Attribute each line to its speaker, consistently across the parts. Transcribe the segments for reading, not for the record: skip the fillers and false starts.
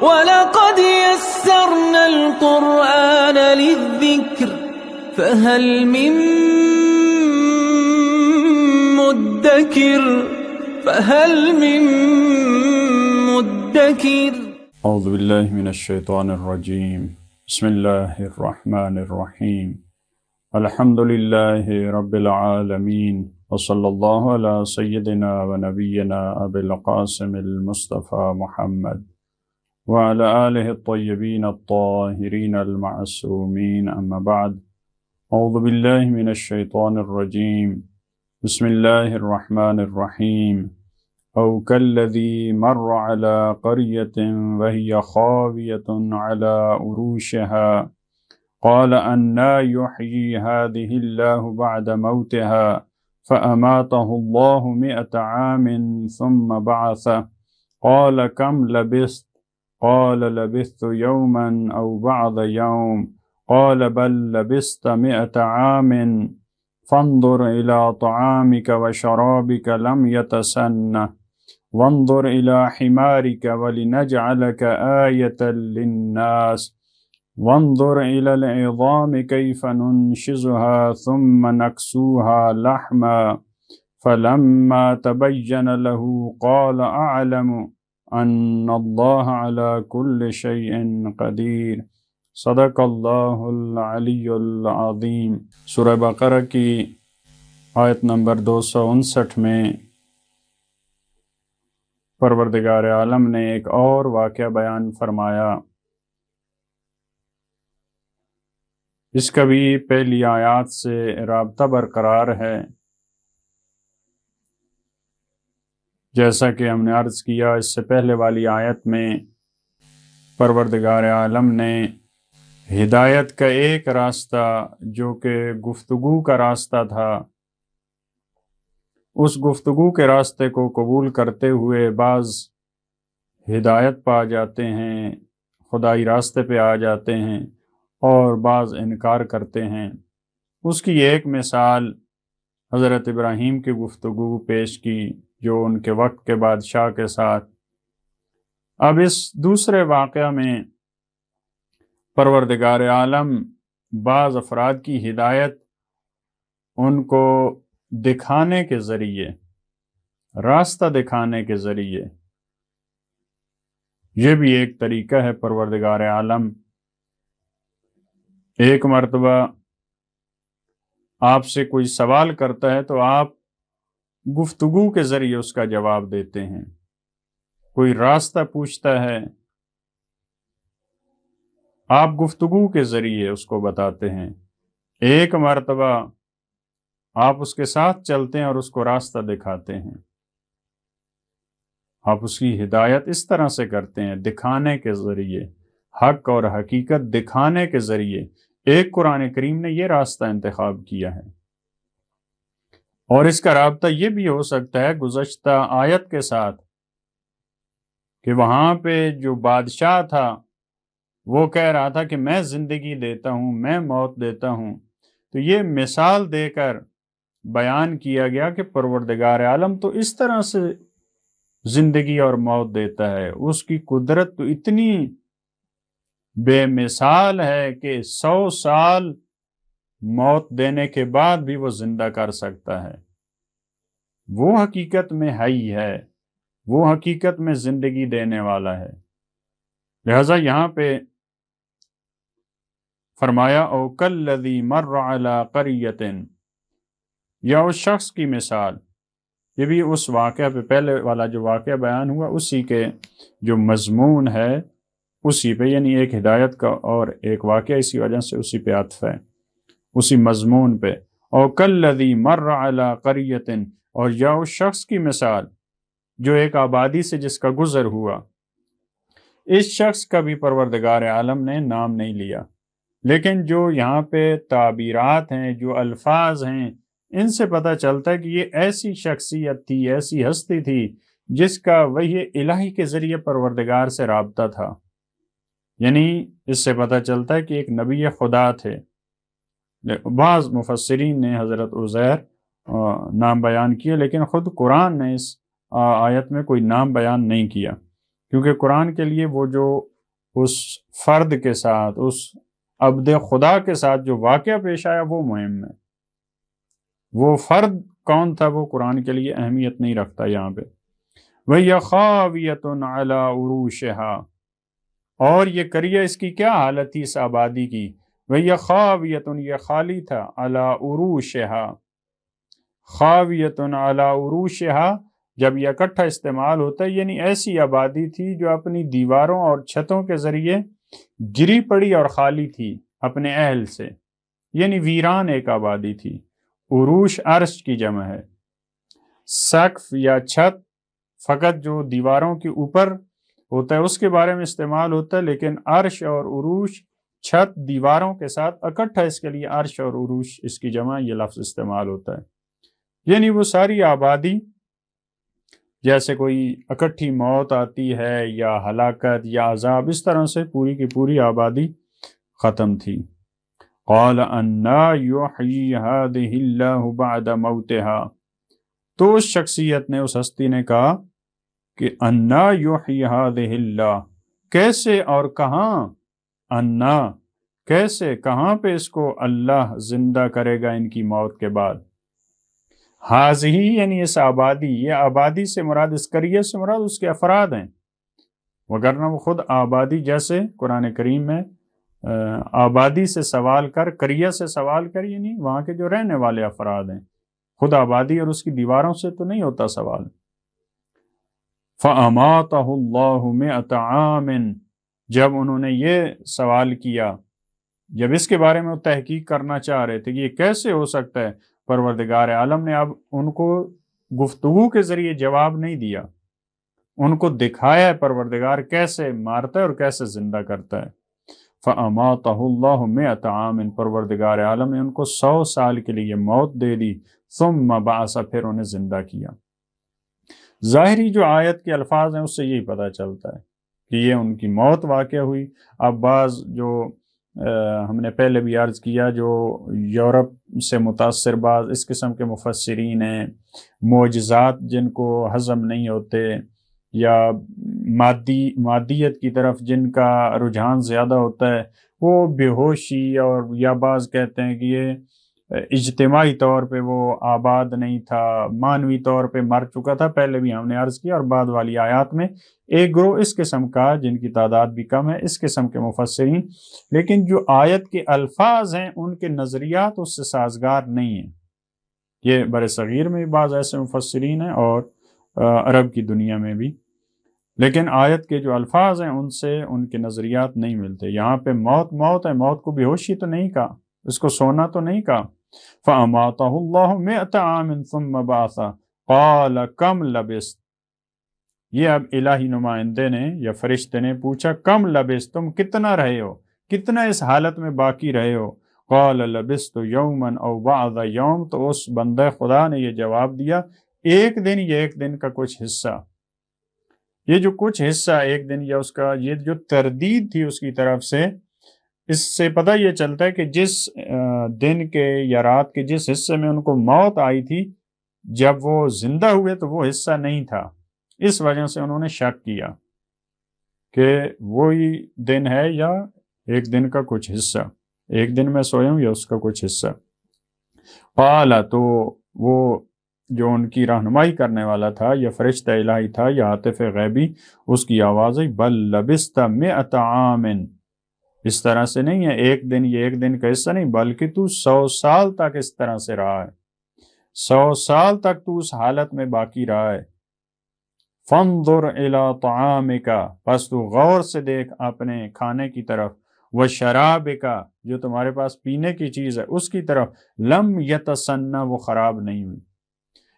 Speaker 1: وَلَقَدْ يَسَّرْنَا الْقُرْآنَ لِلذِّكْرِ فَهَلْ مِن مُّدَّكِرٍ
Speaker 2: اعوذ باللہ من الشیطان الرجیم بسم اللہ الرحمن الرحیم الحمد للہ رب العالمین وصلی اللہ علی سیدنا و نبینا ابی القاسم المصطفى محمد وعلى آلہ الطیبین الطاہرین المعصومین اما بعد اعوذ باللہ من الشیطان الرجیم بسم اللہ الرحمن الرحیم او کالذی مر علی قریۃ وہی خاویۃ علی عروشها قال انا یحیی هذه اللہ بعد موتها فأماته اللہ 100 عام ثم بعثه قال کم لبثت قال لبثت یوما او بعض یوم قال بل لبثت 100 عام فانظر إلى طعامك وشرابك لم يتسنه وانظر إلى حمارك ولنجعلك آية للناس وانظر إلى العظام كيف ننشزها ثم نكسوها لحما فلما تبين له قال أعلم أن الله على كل شيء قدير صدق اللہ العلی العظیم۔ سورہ بقرہ کی آیت نمبر 259 میں پروردگار عالم نے ایک اور واقعہ بیان فرمایا۔ اس کا بھی پہلی آیات سے رابطہ برقرار ہے، جیسا کہ ہم نے عرض کیا اس سے پہلے والی آیت میں پروردگار عالم نے ہدایت کا ایک راستہ جو کہ گفتگو کا راستہ تھا، اس گفتگو کے راستے کو قبول کرتے ہوئے بعض ہدایت پا جاتے ہیں، خدائی راستے پہ آ جاتے ہیں، اور بعض انکار کرتے ہیں۔ اس کی ایک مثال حضرت ابراہیم کی گفتگو پیش کی جو ان کے وقت کے بادشاہ کے ساتھ۔ اب اس دوسرے واقعہ میں پروردگار عالم بعض افراد کی ہدایت ان کو دکھانے کے ذریعے، راستہ دکھانے کے ذریعے، یہ بھی ایک طریقہ ہے پروردگار عالم ایک مرتبہ آپ سے کوئی سوال کرتا ہے تو آپ گفتگو کے ذریعے اس کا جواب دیتے ہیں، کوئی راستہ پوچھتا ہے آپ گفتگو کے ذریعے اس کو بتاتے ہیں، ایک مرتبہ آپ اس کے ساتھ چلتے ہیں اور اس کو راستہ دکھاتے ہیں، آپ اس کی ہدایت اس طرح سے کرتے ہیں، دکھانے کے ذریعے، حق اور حقیقت دکھانے کے ذریعے۔ ایک قرآن کریم نے یہ راستہ انتخاب کیا ہے، اور اس کا رابطہ یہ بھی ہو سکتا ہے گزشتہ آیت کے ساتھ کہ وہاں پہ جو بادشاہ تھا وہ کہہ رہا تھا کہ میں زندگی دیتا ہوں، میں موت دیتا ہوں، تو یہ مثال دے کر بیان کیا گیا کہ پروردگار عالم تو اس طرح سے زندگی اور موت دیتا ہے، اس کی قدرت تو اتنی بے مثال ہے کہ 100 سال موت دینے کے بعد بھی وہ زندہ کر سکتا ہے۔ وہ حقیقت میں حی ہے، وہ حقیقت میں زندگی دینے والا ہے۔ لہذا یہاں پہ فرمایا او کالذی مر علی قریۃ، یا اس شخص کی مثال، یہ بھی اس واقعہ پہ، پہلے والا جو واقعہ بیان ہوا اسی کے جو مضمون ہے اسی پہ، یعنی ایک ہدایت کا اور ایک واقعہ، اسی وجہ سے اسی پہ عطف ہے، اسی مضمون پہ۔ او کالذی مر علی قریۃ، اور یا اس شخص کی مثال جو ایک آبادی سے جس کا گزر ہوا۔ اس شخص کا بھی پروردگار عالم نے نام نہیں لیا، لیکن جو یہاں پہ تعبیرات ہیں، جو الفاظ ہیں، ان سے پتہ چلتا ہے کہ یہ ایسی شخصیت تھی، ایسی ہستی تھی جس کا وحی الہی کے ذریعے پروردگار سے رابطہ تھا۔ یعنی اس سے پتہ چلتا ہے کہ ایک نبی خدا تھے۔ بعض مفسرین نے حضرت عزیر نام بیان کیا، لیکن خود قرآن نے اس آیت میں کوئی نام بیان نہیں کیا۔ کیونکہ قرآن کے لیے وہ جو اس فرد کے ساتھ، اس عبد خدا کے ساتھ جو واقعہ پیش آیا وہ مہم ہے، وہ فرد کون تھا وہ قرآن کے لیے اہمیت نہیں رکھتا یہاں پہ۔ وَهِيَ خَاوِيَةٌ عَلَىٰ عُرُوشِهَا، اور یہ قریہ اس کی کیا حالت تھی اس آبادی کی؟ وَهِيَ خَاوِيَةٌ، یہ خالی تھا، عَلَىٰ عُرُوشِهَا، خَاوِيَةٌ عَلَىٰ عُرُوشِهَا جب یہ اکٹھا استعمال ہوتا ہے یعنی ایسی آبادی تھی جو اپنی دیواروں اور چھتوں کے ذریعے گری پڑی اور خالی تھی اپنے اہل سے، یعنی ویران ایک آبادی تھی۔ عروش عرش کی جمع ہے، سقف یا چھت فقط جو دیواروں کے اوپر ہوتا ہے اس کے بارے میں استعمال ہوتا ہے، لیکن عرش اور عروش چھت دیواروں کے ساتھ اکٹھا اس کے لیے عرش اور عروش اس کی جمع یہ لفظ استعمال ہوتا ہے، یعنی وہ ساری آبادی جیسے کوئی اکٹھی موت آتی ہے یا ہلاکت یا عذاب، اس طرح سے پوری کی پوری آبادی ختم تھی۔ قال انا یحیی ہذہ اللہ بعد موتہا، تو اس شخصیت نے، اس ہستی نے کہا کہ انا یحیی ہذہ اللہ، کیسے اور کہاں، انا کیسے کہاں پہ اس کو اللہ زندہ کرے گا ان کی موت کے بعد۔ حاضی یعنی اس آبادی، یہ آبادی سے مراد، اس قریہ سے مراد اس کے افراد ہیں، وگرنہ وہ خود آبادی، جیسے قرآن کریم میں آبادی سے سوال کر، قریہ سے سوال کر یعنی وہاں کے جو رہنے والے افراد ہیں، خود آبادی اور اس کی دیواروں سے تو نہیں ہوتا سوال۔ فَأَمَاتَهُ اللَّهُ مِئَةَ عَامٍ، جب انہوں نے یہ سوال کیا، جب اس کے بارے میں وہ تحقیق کرنا چاہ رہے تھے کہ یہ کیسے ہو سکتا ہے، پروردگار عالم نے اب ان کو گفتگو کے ذریعے جواب نہیں دیا، ان کو دکھایا ہے پروردگار کیسے مارتا ہے اور کیسے زندہ کرتا ہے۔ فَأَمَاتَهُ اللَّهُ مِئَةَ عَامٍ، پروردگار عالم نے ان کو 100 سال کے لیے موت دے دی، ثُمَّ بَعَثَ، پھر انہیں زندہ کیا۔ ظاہری جو آیت کے الفاظ ہیں اس سے یہی پتہ چلتا ہے کہ یہ ان کی موت واقع ہوئی۔ اب بعض جو ہم نے پہلے بھی عرض کیا، جو یورپ سے متاثر بعض اس قسم کے مفسرین ہیں، معجزات جن کو ہضم نہیں ہوتے یا مادیت کی طرف جن کا رجحان زیادہ ہوتا ہے، وہ بے ہوشی، اور یا بعض کہتے ہیں کہ یہ اجتماعی طور پہ وہ آباد نہیں تھا، مانوی طور پہ مر چکا تھا، پہلے بھی ہم نے عرض کیا، اور بعد والی آیات میں ایک گروہ اس قسم کا جن کی تعداد بھی کم ہے، اس قسم کے مفسرین، لیکن جو آیت کے الفاظ ہیں ان کے نظریات اس سے سازگار نہیں ہیں۔ یہ بر صغیر میں بھی بعض ایسے مفسرین ہیں اور عرب کی دنیا میں بھی، لیکن آیت کے جو الفاظ ہیں ان سے ان کے نظریات نہیں ملتے۔ یہاں پہ موت موت ہے، موت کو بے ہوشی تو نہیں کہا، اس کو سونا تو نہیں کہا۔ فَأَمَاتَهُ اللَّهُ مِئَةَ عَامٍ ثُمَّ بَعَثَ قَالَ كَمْ لَبِثْتَ، یہ اب الہی نمائندے نے یا فرشتے نے پوچھا، کم لبثت، تم کتنا رہے ہو، کتنا اس حالت میں باقی رہے ہو۔ قال لبثت یوما او بعض یوم، تو اس بندہ خدا نے یہ جواب دیا، ایک دن یا ایک دن کا کچھ حصہ۔ یہ جو کچھ حصہ ایک دن یا اس کا یہ جو تردید تھی اس کی طرف سے، اس سے پتہ یہ چلتا ہے کہ جس دن کے یا رات کے جس حصے میں ان کو موت آئی تھی، جب وہ زندہ ہوئے تو وہ حصہ نہیں تھا، اس وجہ سے انہوں نے شک کیا کہ وہی دن ہے یا ایک دن کا کچھ حصہ، ایک دن میں سویا ہوں یا اس کا کچھ حصہ۔ قال، تو وہ جو ان کی رہنمائی کرنے والا تھا یا فرشتہ الہی تھا یا عاطف غیبی، اس کی آواز ہے، بل لبثت مئۃ عام، اس طرح سے نہیں ہے ایک دن یہ ایک دن کا حصہ نہیں، بلکہ تو 100 سال تک اس طرح سے رہا ہے، 100 سال تک تو اس حالت میں باقی رہا ہے۔ فانظر الی طعامک، پس تو غور سے دیکھ اپنے کھانے کی طرف، وشرابک، جو تمہارے پاس پینے کی چیز ہے اس کی طرف، لم یتسنہ، وہ خراب نہیں ہوئی۔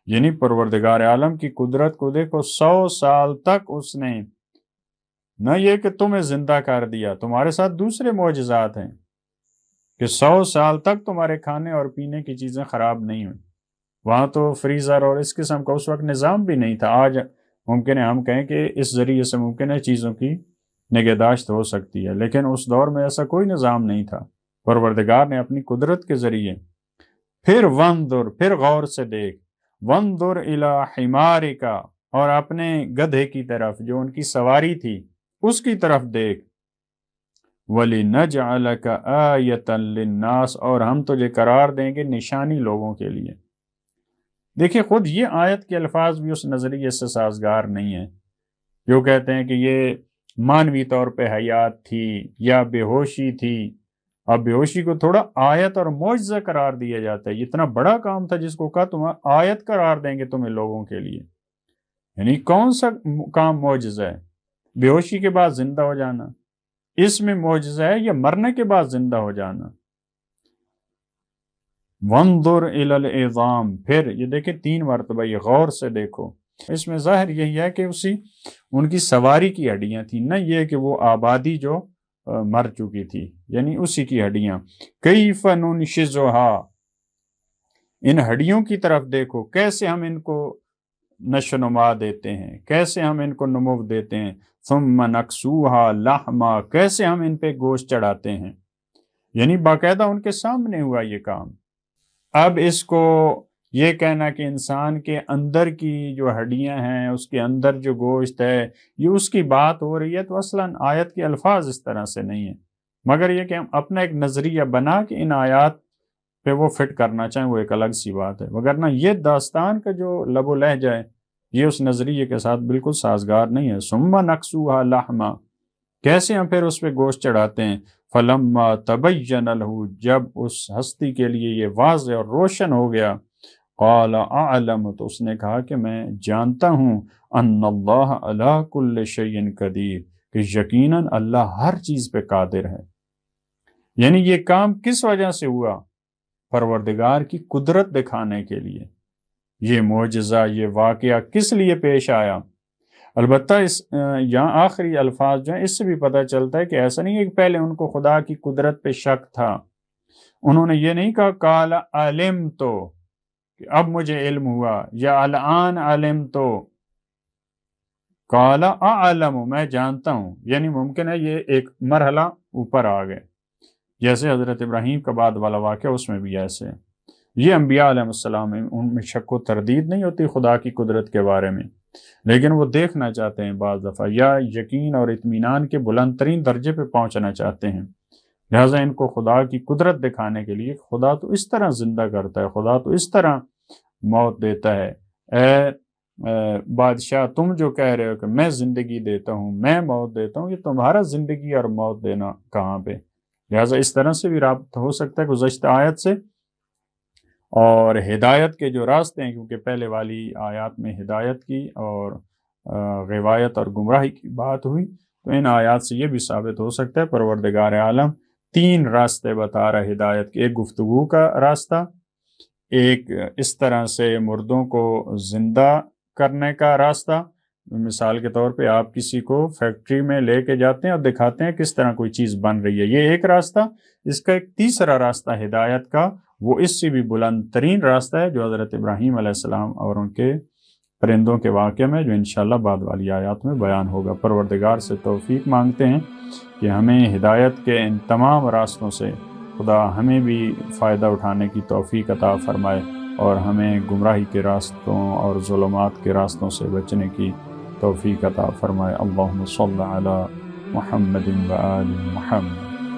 Speaker 2: یعنی پروردگار عالم کی قدرت کو دیکھو، 100 سال تک اس نے نہ یہ کہ تمہیں زندہ کر دیا، تمہارے ساتھ دوسرے معجزات ہیں کہ 100 سال تک تمہارے کھانے اور پینے کی چیزیں خراب نہیں ہوئی۔ وہاں تو فریزر اور اس قسم کا اس وقت نظام بھی نہیں تھا۔ آج ممکن ہے ہم کہیں کہ اس ذریعے سے ممکن ہے چیزوں کی نگہداشت ہو سکتی ہے، لیکن اس دور میں ایسا کوئی نظام نہیں تھا۔ پروردگار نے اپنی قدرت کے ذریعے پھر وانظر، پھر غور سے دیکھ، وانظر الی حمارک، اور اپنے گدھے کی طرف جو ان کی سواری تھی اس کی طرف دیکھ، وَلِنَجْعَلَكَ آیَةً لِلنَّاسِ، اور ہم تجھے قرار دیں گے نشانی لوگوں کے لیے۔ دیکھیں خود یہ آیت کے الفاظ بھی اس نظریے سے سازگار نہیں ہیں جو کہتے ہیں کہ یہ مانوی طور پہ حیات تھی یا بے ہوشی تھی۔ اب بے ہوشی کو تھوڑا آیت اور معجزہ قرار دیا جاتا ہے، یہ اتنا بڑا کام تھا جس کو کہا تم آیت قرار دیں گے تمہیں لوگوں کے لیے، یعنی کون سا کام معجزہ ہے؟ بے ہوشی کے بعد زندہ ہو جانا اس میں معجزہ ہے یا مرنے کے بعد زندہ ہو جانا؟ وانظر الی العظام، پھر یہ دیکھیں 3 مرتبہ، یہ غور سے دیکھو، اس میں ظاہر یہی ہے کہ ان کی سواری کی ہڈیاں تھیں، نہ یہ کہ وہ آبادی جو مر چکی تھی، یعنی اسی کی ہڈیاں۔ کیف ننشزھا، ان ہڈیوں کی طرف دیکھو کیسے ہم ان کو نشو نما دیتے ہیں، کیسے ہم ان کو نمو دیتے ہیں۔ ثم نکسوھا لحما، کیسے ہم ان پہ گوشت چڑھاتے ہیں، یعنی باقاعدہ ان کے سامنے ہوا یہ کام۔ اب اس کو یہ کہنا کہ انسان کے اندر کی جو ہڈیاں ہیں اس کے اندر جو گوشت ہے یہ اس کی بات ہو رہی ہے، تو اصلاً آیت کے الفاظ اس طرح سے نہیں ہیں، مگر یہ کہ ہم اپنا ایک نظریہ بنا کے ان آیات پہ وہ فٹ کرنا چاہیں وہ ایک الگ سی بات ہے، وگرنہ یہ داستان کا جو لب و لہجہ ہے یہ اس نظریے کے ساتھ بالکل سازگار نہیں ہے۔ ثم نکسوھا لحما، کیسے ہم پھر اس پہ گوشت چڑھاتے ہیں۔ فلما تبین لہ، جب اس ہستی کے لیے یہ واضح اور روشن ہو گیا، قال اعلم، تو اس نے کہا کہ میں جانتا ہوں، ان اللہ علی کل شیء قدیر، کہ یقیناً اللہ ہر چیز پہ قادر ہے۔ یعنی یہ کام کس وجہ سے ہوا؟ پروردگار کی قدرت دکھانے کے لیے۔ یہ معجزہ، یہ واقعہ کس لیے پیش آیا؟ البتہ یہاں آخری الفاظ جو ہیں اس سے بھی پتہ چلتا ہے کہ ایسا نہیں ہے کہ پہلے ان کو خدا کی قدرت پہ شک تھا، انہوں نے یہ نہیں کہا قال علمت، کہ اب مجھے علم ہوا، یا الان علمت، قال اعلم، میں جانتا ہوں، یعنی ممکن ہے یہ ایک مرحلہ اوپر آ گئے، جیسے حضرت ابراہیم کا بعد والا واقعہ اس میں بھی ایسے۔ یہ انبیاء علیہ السلام ان میں شک و تردید نہیں ہوتی خدا کی قدرت کے بارے میں، لیکن وہ دیکھنا چاہتے ہیں بعض دفعہ، یا یقین اور اطمینان کے بلند ترین درجے پہ پہنچنا چاہتے ہیں، لہٰذا ان کو خدا کی قدرت دکھانے کے لیے خدا تو اس طرح زندہ کرتا ہے، خدا تو اس طرح موت دیتا ہے، اے بادشاہ تم جو کہہ رہے ہو کہ میں زندگی دیتا ہوں، میں موت دیتا ہوں، یہ تمہارا زندگی اور موت دینا کہاں پہ؟ لہٰذا اس طرح سے بھی رابط ہو سکتا ہے گزشتہ آیت سے، اور ہدایت کے جو راستے ہیں، کیونکہ پہلے والی آیات میں ہدایت کی اور غوایت اور گمراہی کی بات ہوئی، تو ان آیات سے یہ بھی ثابت ہو سکتا ہے پروردگار عالم 3 راستے بتا رہا ہے ہدایت کے، ایک گفتگو کا راستہ، ایک اس طرح سے مردوں کو زندہ کرنے کا راستہ، مثال کے طور پہ آپ کسی کو فیکٹری میں لے کے جاتے ہیں اور دکھاتے ہیں کس طرح کوئی چیز بن رہی ہے، یہ ایک راستہ۔ اس کا ایک تیسرا راستہ ہدایت کا، وہ اس سے بھی بلند ترین راستہ ہے جو حضرت ابراہیم علیہ السلام اور ان کے پرندوں کے واقعے میں، جو انشاءاللہ بعد والی آیات میں بیان ہوگا۔ پروردگار سے توفیق مانگتے ہیں کہ ہمیں ہدایت کے ان تمام راستوں سے خدا ہمیں بھی فائدہ اٹھانے کی توفیق عطا فرمائے، اور ہمیں گمراہی کے راستوں اور ظلمات کے راستوں سے بچنے کی توفیق عطا فرمائے۔ اللہم صل علی محمد و آل محمد۔